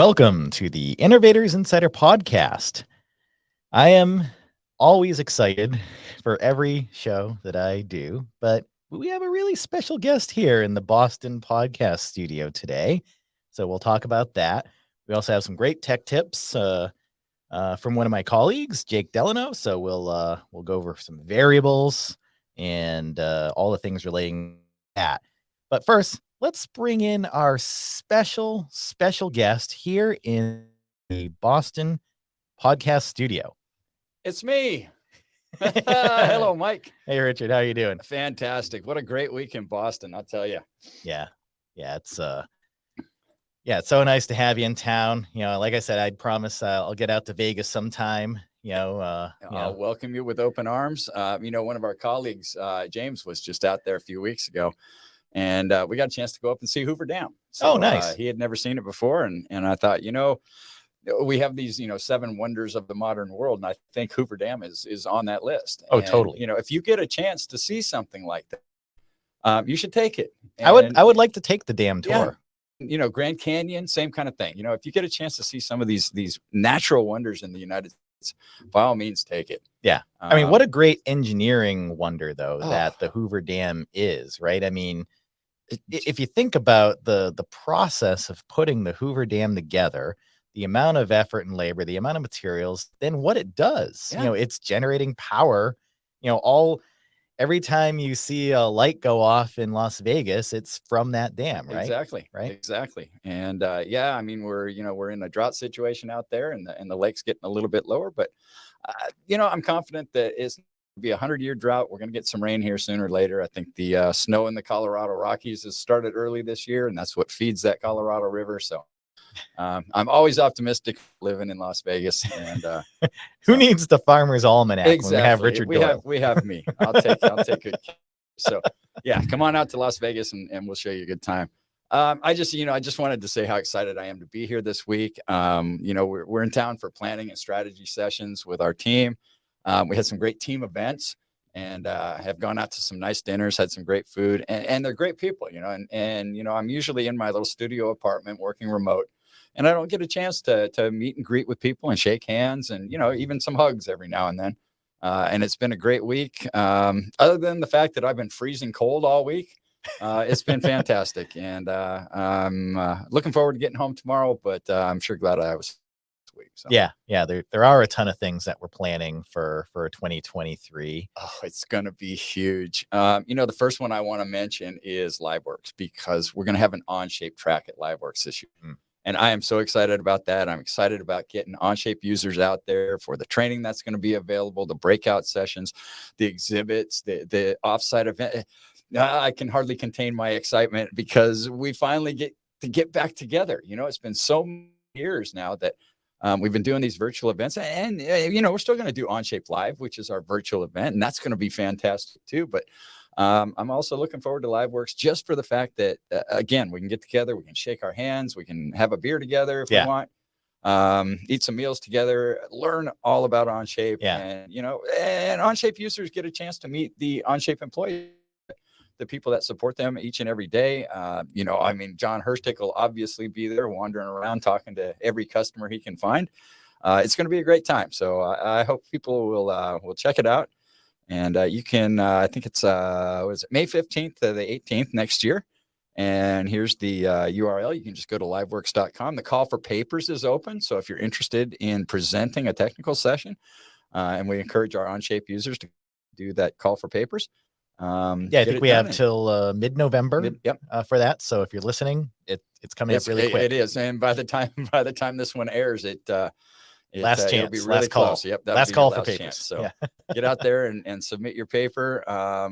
Welcome to the Innovators Insider Podcast. I am always excited for every show that I do, but we have a really special guest here in the Boston podcast studio today. So we'll talk about that. We also have some great tech tips from one of my colleagues, Jake Delano. So we'll go over some variables and all the things relating to that. But first, let's bring in our special guest here in the Boston podcast studio. It's me. Hello, Mike. Hey, Richard, how you doing? Fantastic. What a great week in Boston, I'll tell you. Yeah, it's so nice to have you in town. Like I said, I'd promise I'll get out to Vegas sometime. I'll welcome you with open arms. One of our colleagues, James, was just out there a few weeks ago, and we got a chance to go up and see Hoover Dam. So, nice. He had never seen it before, and I thought, we have these, 7 wonders of the modern world, and I think Hoover Dam is on that list. Oh, totally. If you get a chance to see something like that, you should take it. And, I would like to take the dam tour. Yeah. Grand Canyon, same kind of thing. If you get a chance to see some of these natural wonders in the United States, by all means, take it. Yeah. I mean, what a great engineering wonder, though, that the Hoover Dam is, right? I mean, if you think about the process of putting the Hoover Dam together, the amount of effort and labor, the amount of materials, then what it does, it's generating power, every time you see a light go off in Las Vegas, it's from that dam, right? Exactly. Right. Exactly. And we're in a drought situation out there, and the lake's getting a little bit lower, but I'm confident that it's going to be a 100-year drought. We're going to get some rain here sooner or later. I think the snow in the Colorado Rockies has started early this year, and that's what feeds that Colorado River. So I'm always optimistic living in Las Vegas. And who needs the Farmer's Almanac when we have Richard Doyle? We have me. I'll take good care. So yeah, come on out to Las Vegas and we'll show you a good time. I just wanted to say how excited I am to be here this week. We're in town for planning and strategy sessions with our team. We had some great team events and have gone out to some nice dinners, had some great food, and they're great people, and I'm usually in my little studio apartment working remote. And I don't get a chance to meet and greet with people and shake hands and, even some hugs every now and then. And it's been a great week. Other than the fact that I've been freezing cold all week, it's been fantastic. And I'm looking forward to getting home tomorrow, but I'm sure glad I was this week. So. Yeah. There are a ton of things that we're planning for 2023. Oh, it's going to be huge. The first one I want to mention is Liveworks, because we're going to have an Onshape track at Liveworks this year. And I am so excited about that. I'm excited about getting Onshape users out there for the training that's going to be available, the breakout sessions, the exhibits, the offsite event. I can hardly contain my excitement because we finally get back together. It's been so many years now that we've been doing these virtual events, and we're still going to do Onshape Live, which is our virtual event, and that's going to be fantastic too. But I'm also looking forward to Liveworks just for the fact that, again, we can get together, we can shake our hands, we can have a beer together if we want, eat some meals together, learn all about Onshape. And, and Onshape users get a chance to meet the Onshape employees, the people that support them each and every day. John Hirstick will obviously be there wandering around talking to every customer he can find. It's going to be a great time. So I hope people will check it out. And you can, I think it's, May 15th to the 18th next year. And here's the URL. You can just go to liveworks.com. The call for papers is open. So if you're interested in presenting a technical session, and we encourage our Onshape users to do that call for papers. I think we have till mid-November for that. So if you're listening, it's coming up really quick. It is. And by the time this one airs, last chance, it'll be really last call. Close. Yep, last call for papers. Chance. So get out there and submit your paper.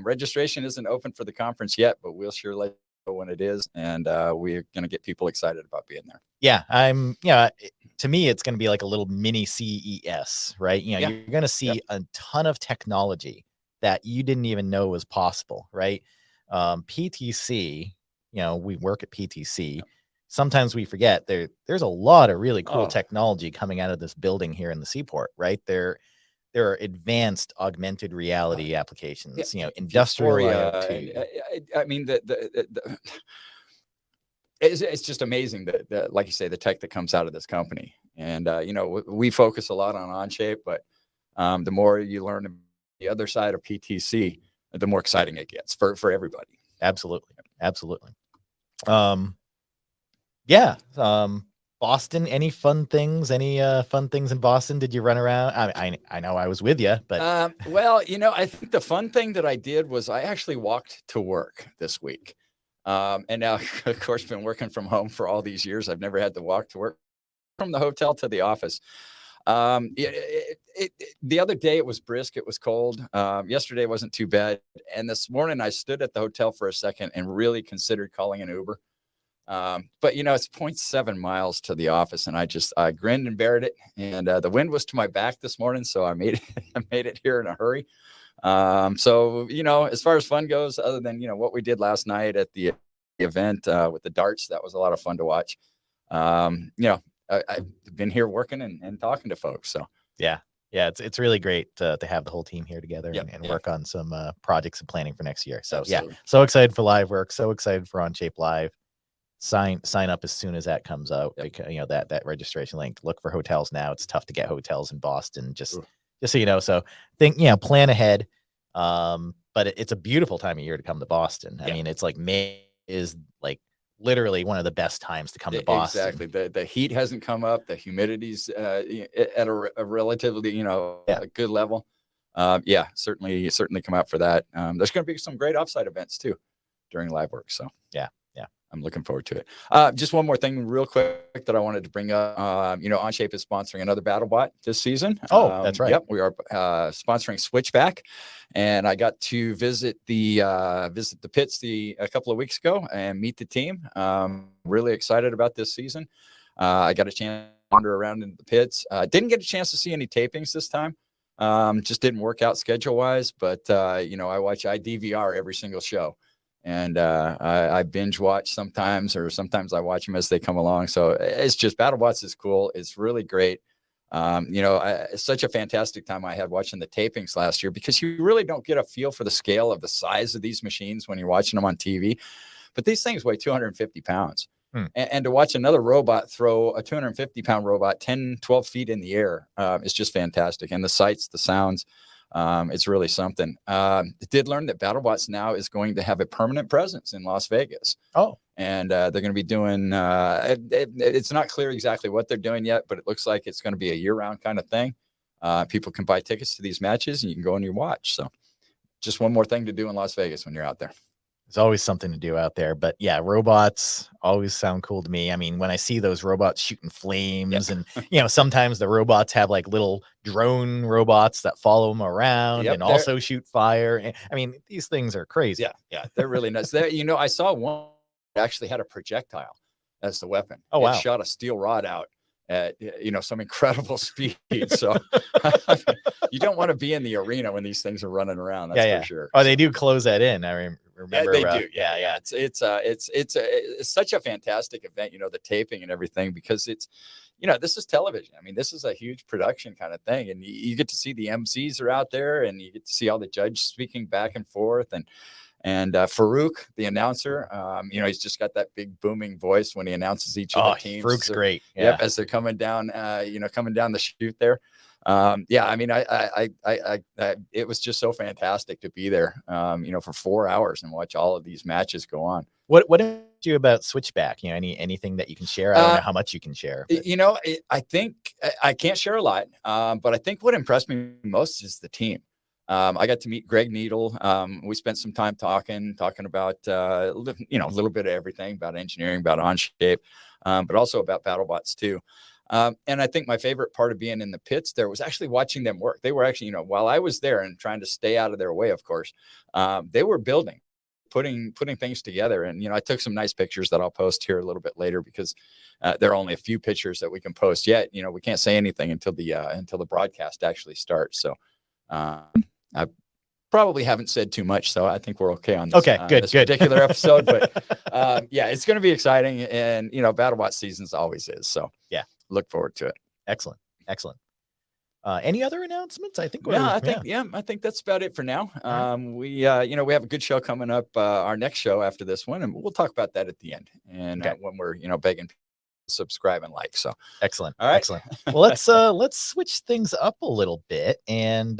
Registration isn't open for the conference yet, but we'll sure let you know when it is. And we're going to get people excited about being there. Yeah, to me, it's going to be like a little mini CES, right? You're going to see a ton of technology that you didn't even know was possible, right? PTC, we work at PTC. Sometimes we forget there's a lot of really cool technology coming out of this building here in the Seaport, right? There are advanced augmented reality applications, industrial IoT. I mean, it's just amazing that, like you say, the tech that comes out of this company. And, we focus a lot on Onshape, but the more you learn the other side of PTC, the more exciting it gets for everybody. Absolutely. Absolutely. Yeah. Boston, any fun things in Boston? Did you run around? I know I was with you, but well, I think the fun thing that I did was I actually walked to work this week. And now, of course, been working from home for all these years. I've never had to walk to work from the hotel to the office. The other day it was brisk. It was cold. Yesterday wasn't too bad. And this morning I stood at the hotel for a second and really considered calling an Uber. But it's 0.7 miles to the office, and I grinned and bared it. And the wind was to my back this morning, so I made it here in a hurry. So as far as fun goes, other than what we did last night at the event with the darts, that was a lot of fun to watch. I've been here working and talking to folks. So yeah, it's really great to have the whole team here together and work on some projects and planning for next year. So absolutely. Yeah, so excited for Liveworks, so excited for Onshape Live. Sign up as soon as that comes out. Like, that registration link. Look for hotels now. It's tough to get hotels in Boston. Just so you know. So plan ahead. But it's a beautiful time of year to come to Boston. I mean, it's like May is like literally one of the best times to come to Boston. Exactly. The heat hasn't come up. The humidity's at a relatively a good level. Certainly come out for that. There's going to be some great offsite events too during Liveworks. So yeah. I'm looking forward to it. Just one more thing real quick that I wanted to bring up. Onshape is sponsoring another BattleBot this season. Oh, that's right. Yep. We are sponsoring Switchback, and I got to visit the pits a couple of weeks ago and meet the team. Really excited about this season. I got a chance to wander around into the pits. Didn't get a chance to see any tapings this time. Just didn't work out schedule wise, but I DVR every single show. And I binge watch sometimes, or sometimes I watch them as they come along. So it's just BattleBots is cool. It's really great. It's such a fantastic time I had watching the tapings last year, because you really don't get a feel for the scale of the size of these machines when you're watching them on TV. But these things weigh 250 pounds. And to watch another robot throw a 250-pound robot 10, 12 feet in the air is just fantastic. And the sights, the sounds, it's really something. Did learn that BattleBots now is going to have a permanent presence in Las Vegas. Oh, and they're going to be doing. It's not clear exactly what they're doing yet, but it looks like it's going to be a year-round kind of thing. People can buy tickets to these matches, and you can go and you watch. So, just one more thing to do in Las Vegas when you're out there. There's always something to do out there. But yeah, robots always sound cool to me. I mean, when I see those robots shooting flames and, sometimes the robots have like little drone robots that follow them around and also shoot fire. I mean, these things are crazy. Yeah. They're really nuts. I saw one that actually had a projectile as the weapon. Oh, wow. It shot a steel rod out at some incredible speed. So you don't want to be in the arena when these things are running around. That's for sure. Oh, they do close that in. I remember. They do. Yeah. It's such a fantastic event. The taping and everything, because it's this is television. I mean, this is a huge production kind of thing, and you get to see the MCs are out there, and you get to see all the judges speaking back and forth, and Farouk, the announcer, he's just got that big booming voice when he announces each of the teams. Farouk's great. Yep, as they're coming down, coming down the chute there. I mean, it was just so fantastic to be there, for 4 hours and watch all of these matches go on. What did you about Switchback? Anything that you can share? I don't know how much you can share. But. I think I can't share a lot, but I think what impressed me most is the team. I got to meet Greg Needle. We spent some time talking about, a little bit of everything about engineering, about Onshape, but also about BattleBots too. And I think my favorite part of being in the pits there was actually watching them work. They were actually, while I was there and trying to stay out of their way, of course, they were building, putting things together. And, I took some nice pictures that I'll post here a little bit later, because there are only a few pictures that we can post yet. We can't say anything until the broadcast actually starts. So I probably haven't said too much, so I think we're okay on this, good. Particular episode. But it's going to be exciting, and BattleBot seasons always is. So yeah, look forward to it. Excellent. Any other announcements? I think Yeah, we're I think that's about it for now. right. We we have a good show coming up, our next show after this one, and we'll talk about that at the end. And Okay. when we're begging people to subscribe and like. So, Excellent. all right. Excellent. Well, let's switch things up a little bit and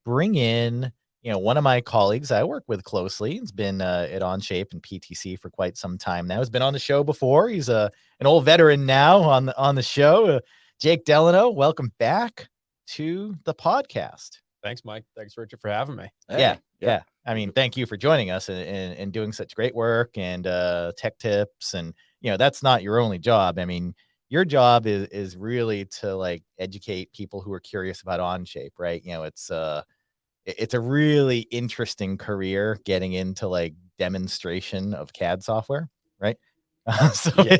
bring in, one of my colleagues I work with closely. He's been at Onshape and PTC for quite some time now. He's been on the show before. He's an old veteran now on the show. Jake Delano, welcome back to the podcast. Thanks, Mike. Thanks, Richard, for having me. Hey, Yeah. I mean, thank you for joining us and doing such great work and tech tips. And, that's not your only job. I mean, your job is really to like educate people who are curious about Onshape, right? It's a really interesting career getting into like demonstration of CAD software, right? So Yeah.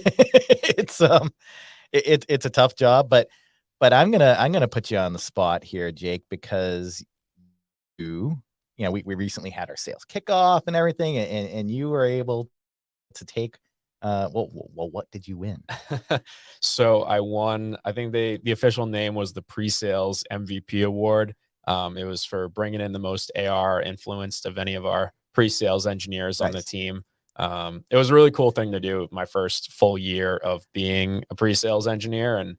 it's a tough job, but I'm gonna put you on the spot here, Jake, because we recently had our sales kickoff and everything, and you were able to take what did you win? So I won. I think the official name was the pre-sales MVP award. It was for bringing in the most AR influenced of any of our pre-sales engineers on the Nice. team. It was a really cool thing to do. My first full year of being a pre-sales engineer, and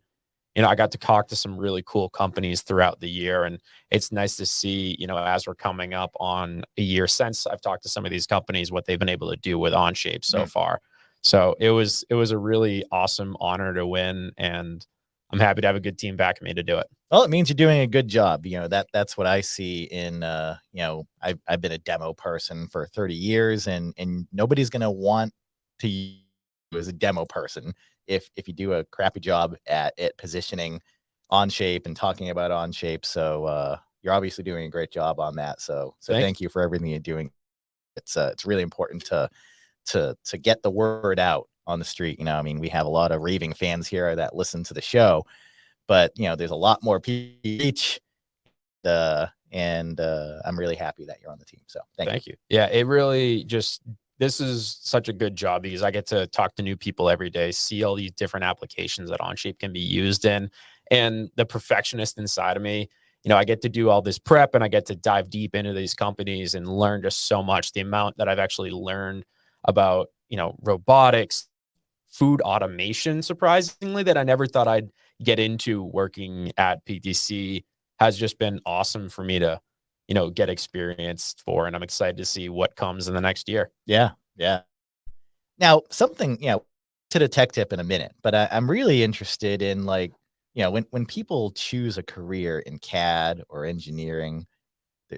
I got to talk to some really cool companies throughout the year. And it's nice to see, as we're coming up on a year since I've talked to some of these companies, what they've been able to do with Onshape so far. So it was a really awesome honor to win. And I'm happy to have a good team backing me to do it. Well, it means you're doing a good job. That's what I see in, I've been a demo person for 30 years and nobody's going to want to use you as a demo person if you do a crappy job at positioning Onshape and talking about Onshape. So you're obviously doing a great job on that. So thank you for everything you're doing. It's really important to get the word out on the street. I mean, we have a lot of raving fans here that listen to the show, but there's a lot more people each. And I'm really happy that you're on the team. So thank you. Yeah, it really this is such a good job because I get to talk to new people every day, see all these different applications that Onshape can be used in. And the perfectionist inside of me, I get to do all this prep and I get to dive deep into these companies and learn just so much. The amount that I've actually learned about, robotics, food automation, surprisingly, that I never thought I'd get into working at PTC has just been awesome for me to, get experienced for. And I'm excited to see what comes in the next year. Yeah. Now, something, to the tech tip in a minute, but I'm really interested in like, when people choose a career in CAD or engineering,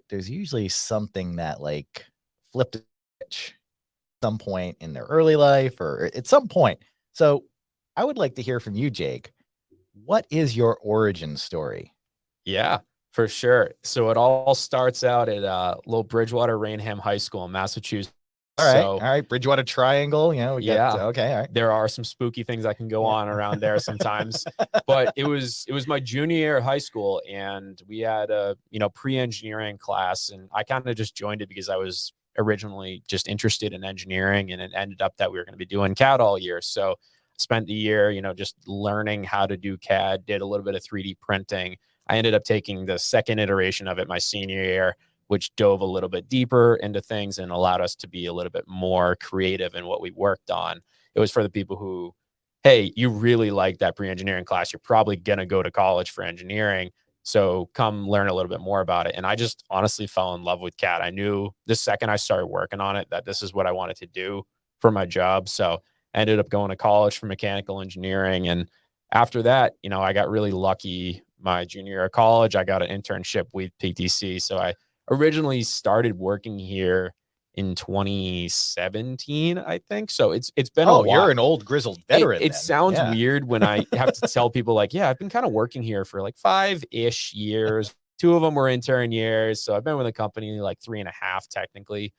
there's usually something that like flipped a switch at some point in their early life or at some point. So I would like to hear from you, Jake. What is your origin story? Yeah, for sure. So it all starts out at little Bridgewater Rainham High School in Massachusetts. All right. Bridgewater Triangle. We Yeah. got, okay. All right. There are some spooky things that can go on around there sometimes, but it was my junior year of high school and we had a, pre-engineering class and I kind of just joined it because I was originally just interested in engineering and it ended up that we were going to be doing CAD all year. So spent the year, just learning how to do CAD, did a little bit of 3D printing. I ended up taking the second iteration of it my senior year, which dove a little bit deeper into things and allowed us to be a little bit more creative in what we worked on. It was for the people who, hey, you really like that pre-engineering class. You're probably going to go to college for engineering. So come learn a little bit more about it. And I just honestly fell in love with CAD. I knew the second I started working on it that this is what I wanted to do for my job. So I ended up going to college for mechanical engineering. And after that, I got really lucky. My junior year of college, I got an internship with PTC. So I originally started working here in 2017, I think. So it's been a while. You're an old grizzled veteran. It sounds weird when I have to tell people like, yeah, I've been kind of working here for like 5-ish years. 2 of them were intern years. So I've been with the company like 3.5 technically.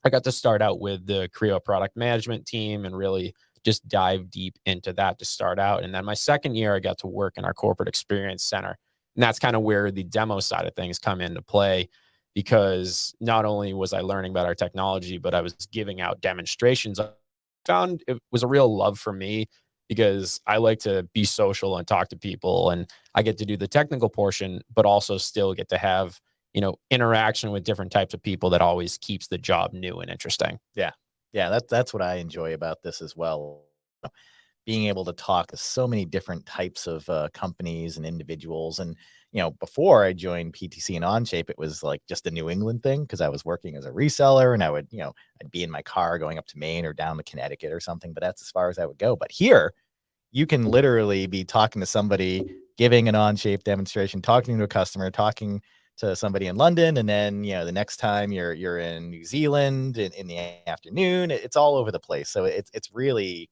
I got to start out with the Creo product management team and really just dive deep into that to start out. And then my second year, I got to work in our corporate experience center. And that's kind of where the demo side of things come into play, because not only was I learning about our technology, but I was giving out demonstrations. I found it was a real love for me because I like to be social and talk to people, and I get to do the technical portion, but also still get to have, interaction with different types of people that always keeps the job new and interesting. Yeah. That's what I enjoy about this as well. Being able to talk to so many different types of companies and individuals. And, before I joined PTC and Onshape, it was like just a New England thing because I was working as a reseller, and I would, I'd be in my car going up to Maine or down to Connecticut or something, but that's as far as I would go. But here, you can literally be talking to somebody, giving an Onshape demonstration, talking to a customer, talking to somebody in London, and then the next time you're in New Zealand in the afternoon. It's all over the place. So it's really,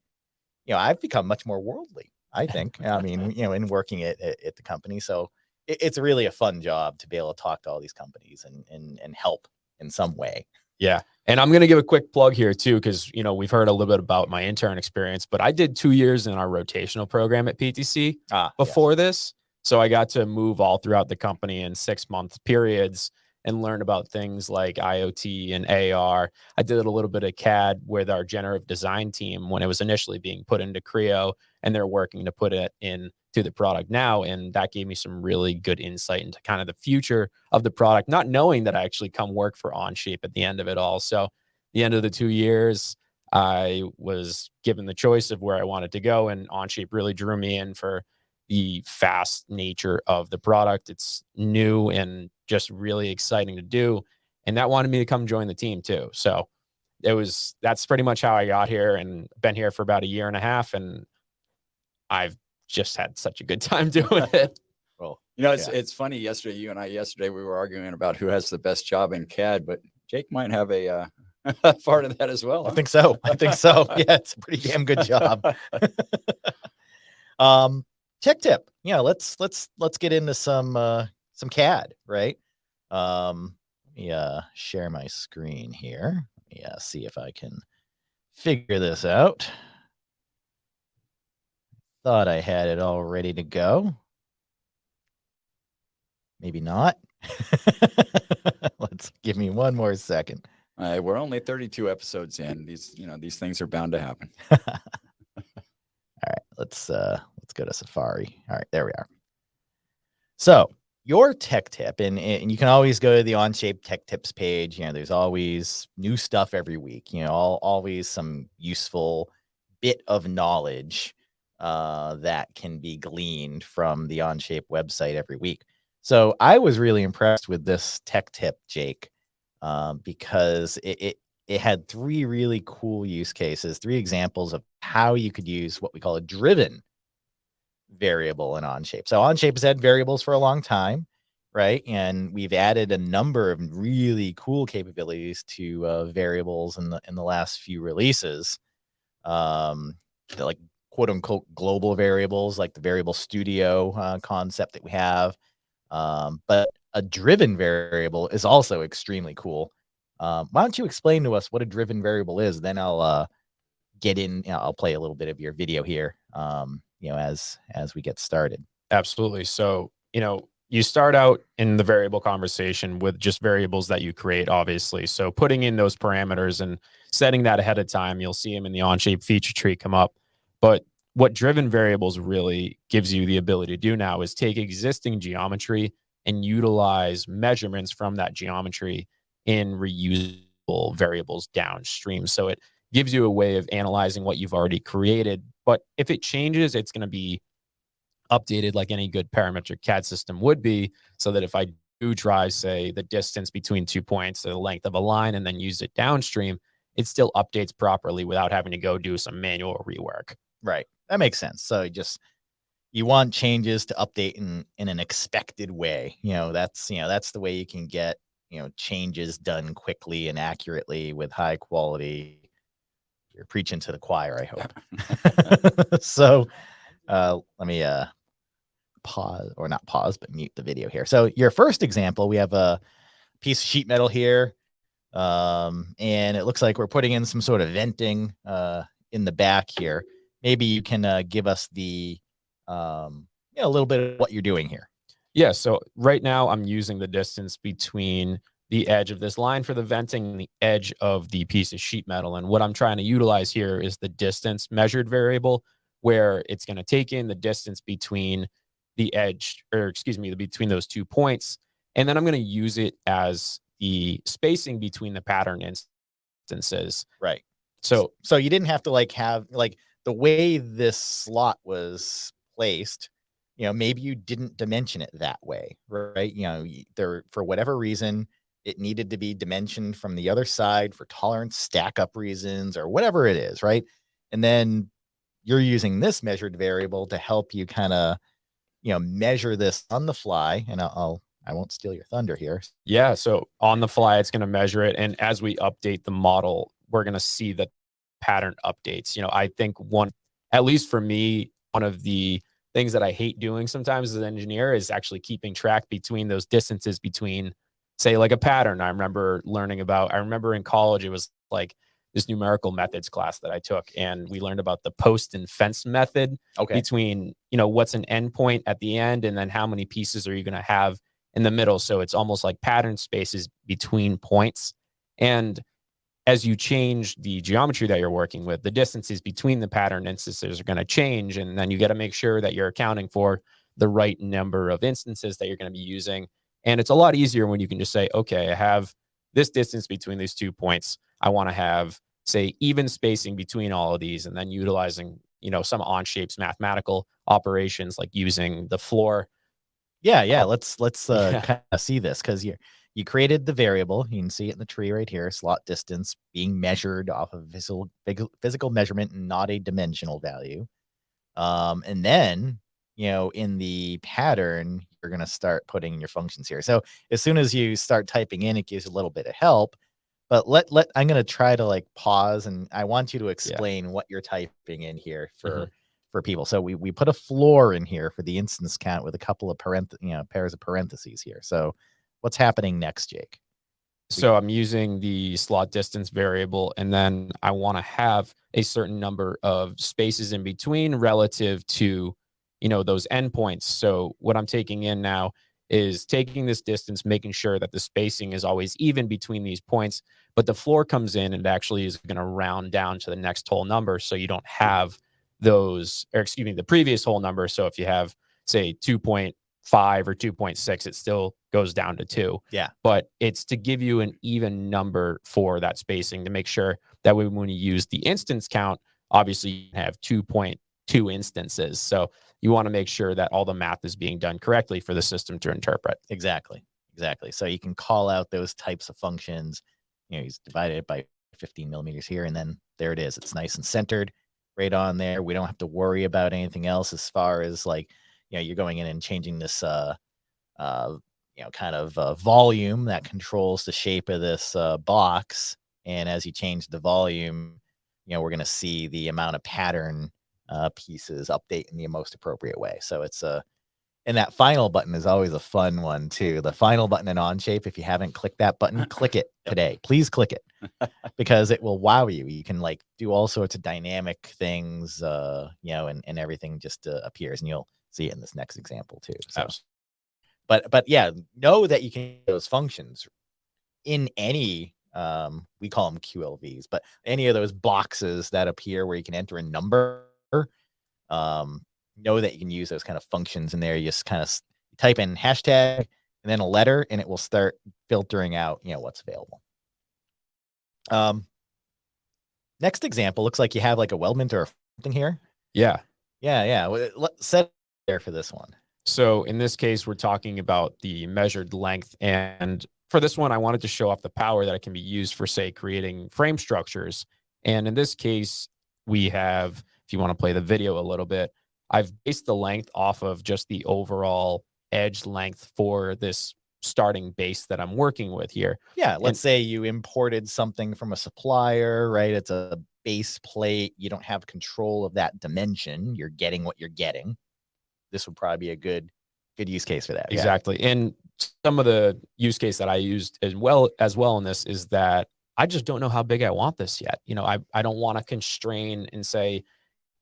I've become much more worldly, I think. I mean, in working at the company. So it's really a fun job to be able to talk to all these companies and help in some way. Yeah. And I'm going to give a quick plug here too, because, we've heard a little bit about my intern experience, but I did 2 years in our rotational program at PTC before this. So I got to move all throughout the company in 6-month periods and learn about things like IoT and AR. I did a little bit of CAD with our generative design team when it was initially being put into Creo, and they're working to put it into the product now. And that gave me some really good insight into kind of the future of the product, not knowing that I actually come work for Onshape at the end of it all. So the end of the 2 years, I was given the choice of where I wanted to go, and Onshape really drew me in for the fast nature of the product. It's new and just really exciting to do. And that wanted me to come join the team too. So that's pretty much how I got here, and been here for about 1.5 years. And I've just had such a good time doing it. Well, it's funny. Yesterday we were arguing about who has the best job in CAD, but Jake might have a part of that as well. I think so. Yeah, it's a pretty damn good job. Tech tip. Let's get into some CAD, right? Let me share my screen here. Let me see if I can figure this out. Thought I had it all ready to go. Maybe not. Let's give me one more second. We're only 32 episodes in. These things are bound to happen. All right, let's go to Safari. All right, there we are. So your tech tip, and you can always go to the Onshape tech tips page. There's always new stuff every week. Always some useful bit of knowledge that can be gleaned from the Onshape website every week. So I was really impressed with this tech tip, Jake, because it had 3 really cool use cases, 3 examples of how you could use what we call a driven variable in Onshape. So Onshape has had variables for a long time, right? And we've added a number of really cool capabilities to variables in the last few releases. Like quote unquote global variables, like the variable studio concept that we have. But a driven variable is also extremely cool. Why don't you explain to us what a driven variable is? Then I'll get in. I'll play a little bit of your video here. As we get started. Absolutely. So, you start out in the variable conversation with just variables that you create, obviously. So putting in those parameters and setting that ahead of time, you'll see them in the Onshape feature tree come up. But what driven variables really gives you the ability to do now is take existing geometry and utilize measurements from that geometry in reusable variables downstream. So it gives you a way of analyzing what you've already created. But if it changes, it's going to be updated like any good parametric CAD system would be, so that if I do drive, say, the distance between 2 points, the length of a line, and then use it downstream, it still updates properly without having to go do some manual rework. Right. That makes sense. So you want changes to update in an expected way. That's the way you can get, changes done quickly and accurately with high quality. You're preaching to the choir, I hope. So let me pause, or not pause, but mute the video here. So your first example, we have a piece of sheet metal here. And it looks like we're putting in some sort of venting in the back here. Maybe you can give us the a little bit of what you're doing here. Yeah. So right now I'm using the distance between the edge of this line for the venting and the edge of the piece of sheet metal. And what I'm trying to utilize here is the distance measured variable where it's going to take in the distance between the edge, or excuse me, between those 2 points. And then I'm going to use it as the spacing between the pattern instances. Right. So So you didn't have to like have like the way this slot was placed, maybe you didn't dimension it that way, right? There, for whatever reason, it needed to be dimensioned from the other side for tolerance stack up reasons or whatever it is, right? And then you're using this measured variable to help you kind of, measure this on the fly. And I won't steal your thunder here. yeah, so on the fly, it's going to measure it. And as we update the model, we're going to see that pattern updates. I think at least for me, one of the things that I hate doing sometimes as an engineer is actually keeping track between those distances between, say, like a pattern. I remember in college, it was like this numerical methods class that I took, and we learned about the post and fence method between, what's an endpoint at the end, and then how many pieces are you going to have in the middle. So it's almost like pattern spaces between points. And as you change the geometry that you're working with, the distances between the pattern instances are going to change. And then you got to make sure that you're accounting for the right number of instances that you're going to be using. And it's a lot easier when you can just say, okay, I have this distance between these 2 points. I want to have, say, even spacing between all of these, and then utilizing, some Onshape's mathematical operations, like using the floor. Yeah. Let's kind of see this, because you created the variable. You can see it in the tree right here, slot distance being measured off of physical measurement and not a dimensional value. And then, in the pattern, you're going to start putting in your functions here. So as soon as you start typing in, it gives a little bit of help. But I'm going to try to like pause, and I want you to explain what you're typing in here for people. So we put a floor in here for the instance count with a couple of pairs of parentheses here. So what's happening next, Jake? So I'm using the slot distance variable, and then I want to have a certain number of spaces in between relative to, those endpoints. So what I'm taking in now is taking this distance, making sure that the spacing is always even between these points, but the floor comes in and actually is going to round down to the next whole number. So you don't have the previous whole number. So if you have, say, 2.5 or 2.6, it still goes down to 2. Yeah. But it's to give you an even number for that spacing, to make sure that when you use the instance count, obviously you have 2.2 instances. So you want to make sure that all the math is being done correctly for the system to interpret. Exactly. So you can call out those types of functions. He's divided it by 15 millimeters here, and then there it is. It's nice and centered right on there. We don't have to worry about anything else as far as like, you're going in and changing this, kind of volume that controls the shape of this box. And as you change the volume, we're going to see the amount of pattern pieces update in the most appropriate way. So it's and that final button is always a fun one too. The final button in Onshape, if you haven't clicked that button, click it today. Please click it, because it will wow you. You can like do all sorts of dynamic things, and everything just appears, and you'll see it in this next example too. So, but yeah, know that you can use those functions in any, we call them QLVs, but any of those boxes that appear where you can enter a number. Know that you can use those kind of functions in there. You just kind of type in hashtag and then a letter, and it will start filtering out, what's available. Next example looks like you have like a weldment or something here. Yeah. Let's set there for this one. So in this case, we're talking about the measured length. And for this one, I wanted to show off the power that it can be used for, say, creating frame structures. And in this case, we have, if you want to play the video a little bit, I've based the length off of just the overall edge length for this starting base that I'm working with here. Yeah, let's say you imported something from a supplier, right? It's a base plate. You don't have control of that dimension. You're getting what you're getting. This would probably be a good use case for that. Exactly. Yeah. And some of the use case that I used as well in this is that I just don't know how big I want this yet. I don't want to constrain and say,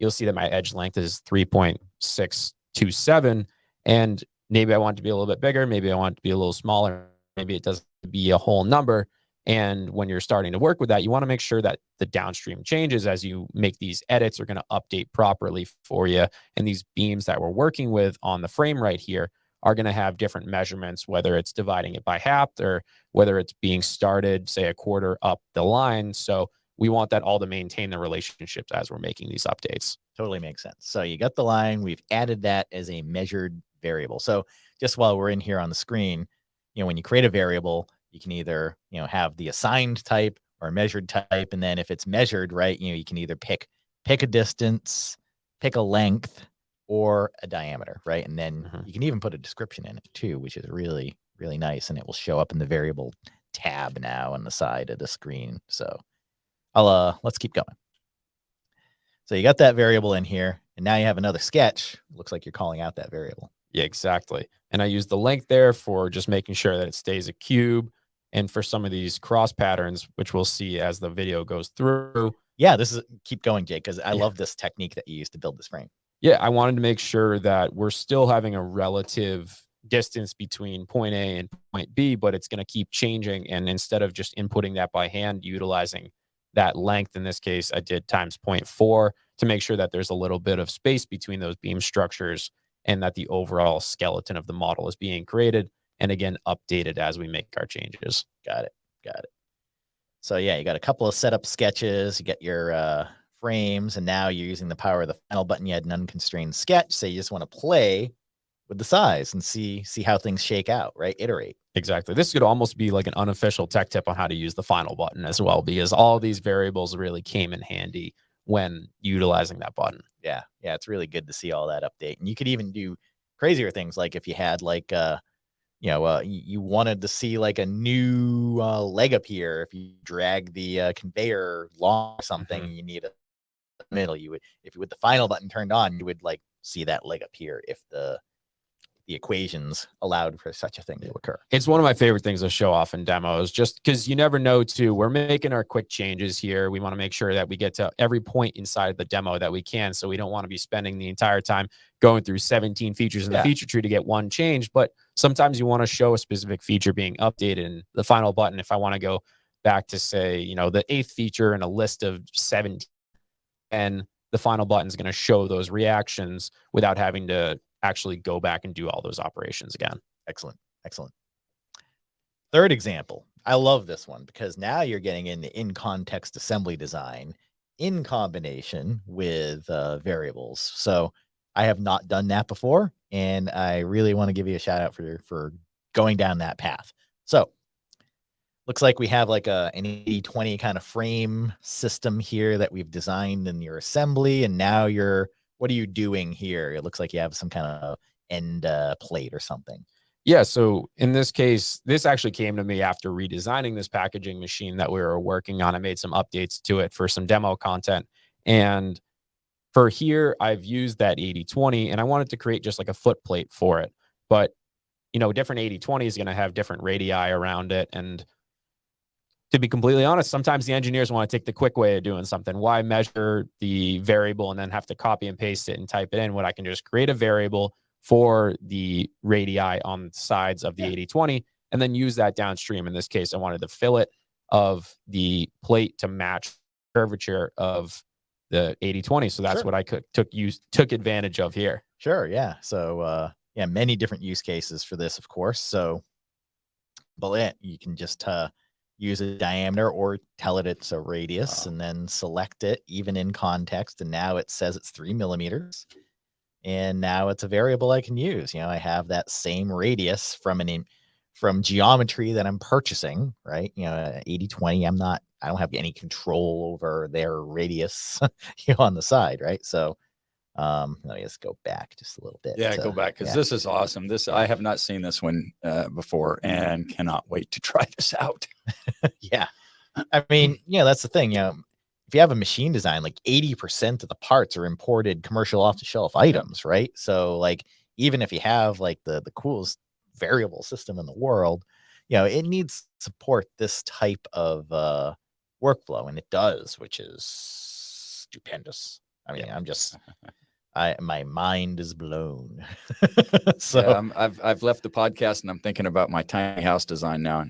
you'll see that my edge length is 3.627, and maybe I want it to be a little bit bigger. Maybe I want it to be a little smaller. Maybe it doesn't be a whole number. And when you're starting to work with that, you want to make sure that the downstream changes as you make these edits are going to update properly for you. And these beams that we're working with on the frame right here are going to have different measurements, whether it's dividing it by half or whether it's being started, say, a quarter up the line. So we want that all to maintain the relationships as we're making these updates. Totally makes sense. So you got the line, we've added that as a measured variable. So just while we're in here on the screen, when you create a variable, you can either, have the assigned type or measured type. And then if it's measured, right, you can either pick a distance, pick a length, or a diameter, right? And then you can even put a description in it too, which is really, really nice. And it will show up in the variable tab now on the side of the screen. So let's keep going. So you got that variable in here, and now you have another sketch. Looks like you're calling out that variable. Yeah, exactly. And I use the length there for just making sure that it stays a cube. And for some of these cross patterns, which we'll see as the video goes through. Yeah, keep going, Jake, because I love this technique that you used to build this frame. Yeah, I wanted to make sure that we're still having a relative distance between point A and point B, but it's going to keep changing. And instead of just inputting that by hand, utilizing that length, in this case, I did times 0.4 to make sure that there's a little bit of space between those beam structures and that the overall skeleton of the model is being created and again, updated as we make our changes. Got it. So yeah, you got a couple of setup sketches, you get your frames, and now you're using the power of the final button. You had an unconstrained sketch. So you just want to play with the size and see how things shake out, right? Iterate. Exactly. This could almost be like an unofficial tech tip on how to use the final button as well, because all these variables really came in handy when utilizing that button. Yeah, it's really good to see all that update. And you could even do crazier things, like if you had like you wanted to see like a new leg appear. If you drag the conveyor long or something, you need a middle. You would, if you with the final button turned on, you would like see that leg appear if the equations allowed for such a thing to occur. It's one of my favorite things to show off in demos, just because you never know too. We're making our quick changes here. We want to make sure that we get to every point inside the demo that we can. So we don't want to be spending the entire time going through 17 features in the feature tree to get one change. But sometimes you want to show a specific feature being updated in the final button. If I want to go back to, say, the 8th feature in a list of 17, and the final button is going to show those reactions without having to actually go back and do all those operations again. Excellent. Third example. I love this one because now you're getting into in-context assembly design in combination with variables. So I have not done that before, and I really want to give you a shout out for going down that path. So looks like we have like an 80-20 kind of frame system here that we've designed in your assembly, and now what are you doing here? It looks like you have some kind of end plate or something. Yeah. So in this case, this actually came to me after redesigning this packaging machine that we were working on. I made some updates to it for some demo content. And for here, I've used that 80-20, and I wanted to create just like a foot plate for it. But, different 80-20 is going to have different radii around it. And to be completely honest, sometimes the engineers want to take the quick way of doing something. Why measure the variable and then have to copy and paste it and type it in when I can just create a variable for the radii on the sides of the 80-20 and then use that downstream. In this case, I wanted the fillet of the plate to match curvature of the 80-20. So that's what I took advantage of here. Sure. Yeah. So many different use cases for this, of course. So, but you can just use a diameter or tell it it's a radius and then select it even in context. And now it says it's 3 millimeters. And now it's a variable I can use. I have that same radius from geometry that I'm purchasing, right? 80-20, I don't have any control over their radius on the side, right? So let me just go back just a little bit. Yeah, go back, because this is awesome. I have not seen this one before and cannot wait to try this out. Yeah. I mean, that's the thing. If you have a machine design, like 80% of the parts are imported commercial off-the-shelf items, right? So like, even if you have like the coolest variable system in the world, it needs to support this type of workflow, and it does, which is stupendous. I mean, my mind is blown. I've left the podcast and I'm thinking about my tiny house design now.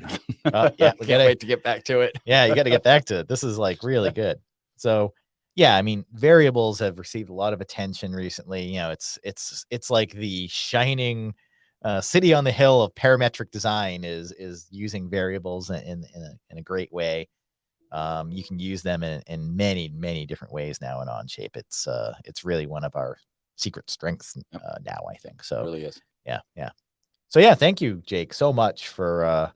Yeah, can't wait to get back to it. Yeah, you got to get back to it. This is like really good. So yeah, I mean, variables have received a lot of attention recently. You know, it's like the shining city on the hill of parametric design is using variables in a great way. You can use them in many different ways now in Onshape. It's really one of our secret strengths now, I think. So It really is. Yeah. So yeah, thank you, Jake, so much for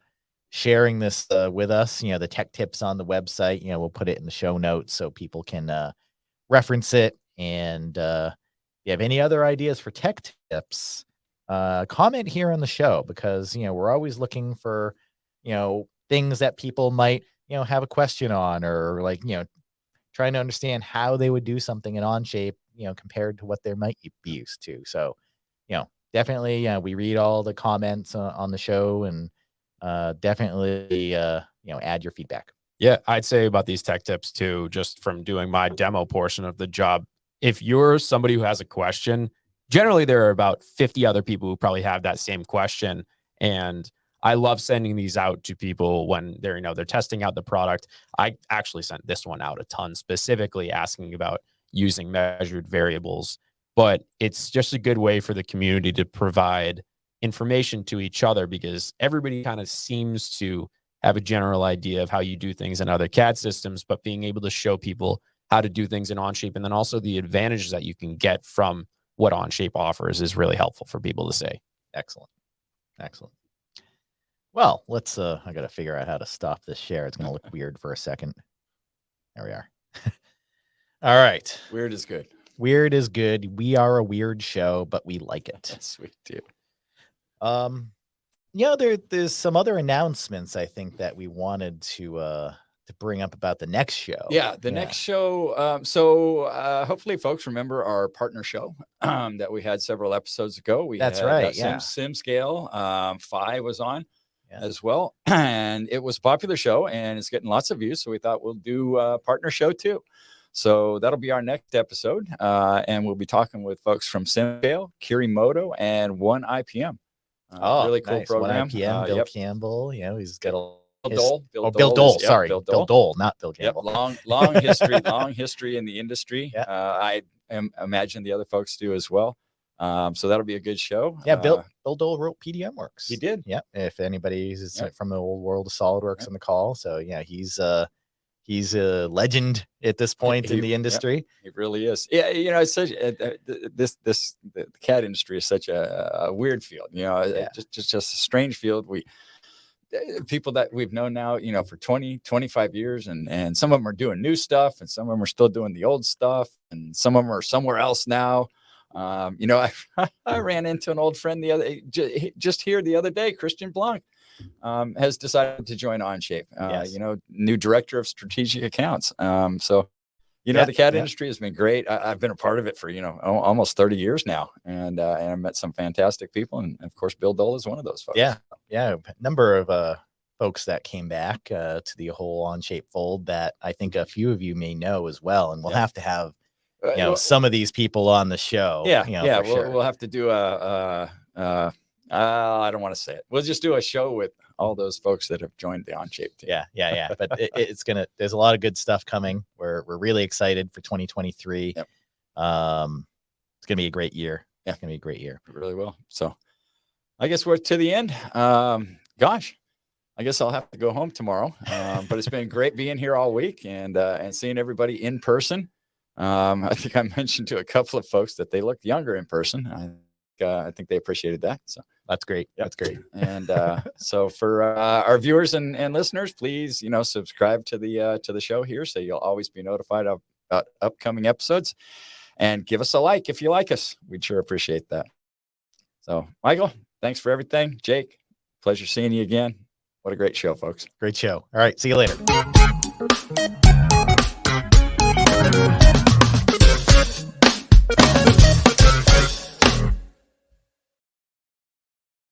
sharing this with us. You know, the tech tips on the website. You know, we'll put it in the show notes so people can reference it. And if you have any other ideas for tech tips, comment here on the show, because you know we're always looking for things that people might have a question on, or like trying to understand how they would do something in Onshape compared to what they might be used to. So definitely we read all the comments on the show, and definitely add your feedback. Yeah, I'd say about these tech tips too, just from doing my demo portion of the job. If you're somebody who has a question, generally there are about 50 other people who probably have that same question. And I love sending these out to people when they're testing out the product. I actually sent this one out a ton, specifically asking about using measured variables. But it's just a good way for the community to provide information to each other, because everybody kind of seems to have a general idea of how you do things in other CAD systems, but being able to show people how to do things in Onshape, and then also the advantages that you can get from what Onshape offers, is really helpful for people to say. Excellent. Well, let's I got to figure out how to stop this share. It's going to look weird for a second. There we are. All right. Weird is good. Weird is good. We are a weird show, but we like it. Yes, we do. There's some other announcements I think that we wanted to bring up about the next show. Yeah, the next show. So hopefully folks remember our partner show that we had several episodes ago. That's right. Sim Scale. Phi was on as well. And it was a popular show and it's getting lots of views. So we thought we'll do a partner show too. So that'll be our next episode. And we'll be talking with folks from Sim Scale, Kirimoto, and 1IPM. Really cool nice. program. 1IPM, Bill Campbell. He's got a Bill Dole. Sorry, Bill Dole, not Bill Campbell. Long history in the industry. I imagine the other folks do as well. So that'll be a good show. Yeah, Bill Dole wrote PDM Works. He did. Yeah. If anybody's from the old world of SolidWorks on the call, so yeah, he's a legend at this point in the industry. He really is. Yeah, it's such the CAD industry is such a weird field. Just a strange field. People that we've known now, for 20, 25 years, and some of them are doing new stuff, and some of them are still doing the old stuff, and some of them are somewhere else now. I ran into an old friend just here the other day, Christian Blanc. Has decided to join Onshape, new director of strategic accounts. The CAD industry has been great. I've been a part of it for, almost 30 years now. And I've met some fantastic people. And of course, Bill Dole is one of those folks. Yeah. A number of folks that came back to the whole Onshape fold that I think a few of you may know as well. And we'll have to have, some of these people on the show. We'll have to do I don't want to say it. We'll just do a show with all those folks that have joined the Onshape team. Yeah. But there's a lot of good stuff coming. We're really excited for 2023. Yep. It's going to be a great year. Yeah. It's going to be a great year. It really will. So I guess we're to the end. Gosh, I guess I'll have to go home tomorrow. But it's been great being here all week and seeing everybody in person. I think I mentioned to a couple of folks that they looked younger in person. I think they appreciated that. So that's great. Yep. That's great. And so for our viewers and listeners, please, subscribe to the show here so you'll always be notified of upcoming episodes, and give us a like if you like us. We'd sure appreciate that. So, Michael, thanks for everything. Jake, pleasure seeing you again. What a great show, folks. Great show. All right. See you later.